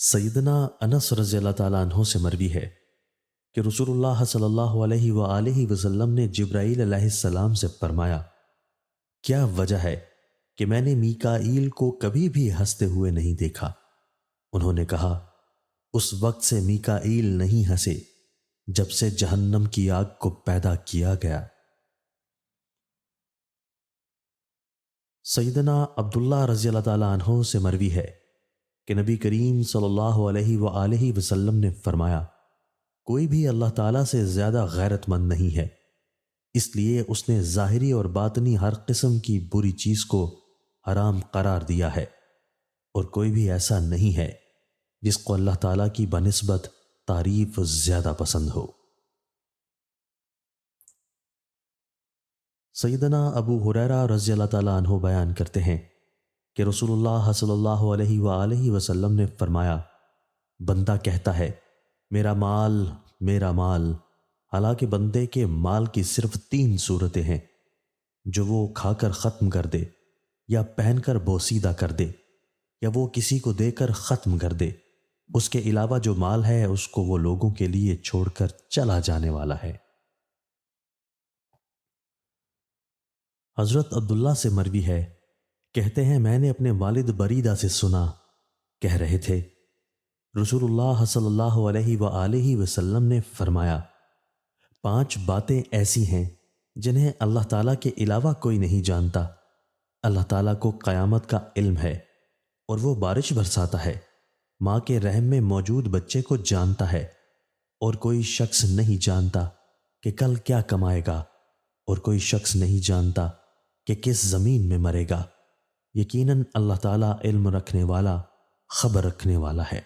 سیدنا انس رضی اللہ تعالیٰ عنہ سے مروی ہے کہ رسول اللہ صلی اللہ علیہ وآلہ وسلم نے جبرائیل علیہ السلام سے فرمایا، کیا وجہ ہے کہ میں نے میکائیل کو کبھی بھی ہنستے ہوئے نہیں دیکھا؟ انہوں نے کہا، اس وقت سے میکائیل نہیں ہنسے جب سے جہنم کی آگ کو پیدا کیا گیا۔ سیدنا عبداللہ رضی اللہ تعالیٰ عنہ سے مروی ہے کہ نبی کریم صلی اللہ علیہ وآلہ وسلم نے فرمایا، کوئی بھی اللہ تعالیٰ سے زیادہ غیرت مند نہیں ہے، اس لیے اس نے ظاہری اور باطنی ہر قسم کی بری چیز کو حرام قرار دیا ہے، اور کوئی بھی ایسا نہیں ہے جس کو اللہ تعالیٰ کی بنسبت تعریف زیادہ پسند ہو۔ سیدنا ابو ہریرہ رضی اللہ تعالیٰ عنہ بیان کرتے ہیں کہ رسول اللہ صلی اللہ علیہ وآلہ وسلم نے فرمایا، بندہ کہتا ہے میرا مال میرا مال، حالانکہ بندے کے مال کی صرف 3 صورتیں ہیں، جو وہ کھا کر ختم کر دے، یا پہن کر بوسیدہ کر دے، یا وہ کسی کو دے کر ختم کر دے۔ اس کے علاوہ جو مال ہے اس کو وہ لوگوں کے لیے چھوڑ کر چلا جانے والا ہے۔ حضرت عبداللہ سے مروی ہے، کہتے ہیں میں نے اپنے والد بریدہ سے سنا، کہہ رہے تھے رسول اللہ صلی اللہ علیہ وآلہ وسلم نے فرمایا، 5 باتیں ایسی ہیں جنہیں اللہ تعالیٰ کے علاوہ کوئی نہیں جانتا۔ اللہ تعالیٰ کو قیامت کا علم ہے اور وہ بارش برساتا ہے، ماں کے رحم میں موجود بچے کو جانتا ہے، اور کوئی شخص نہیں جانتا کہ کل کیا کمائے گا، اور کوئی شخص نہیں جانتا کہ کس زمین میں مرے گا۔ یقیناً اللہ تعالیٰ علم رکھنے والا، خبر رکھنے والا ہے۔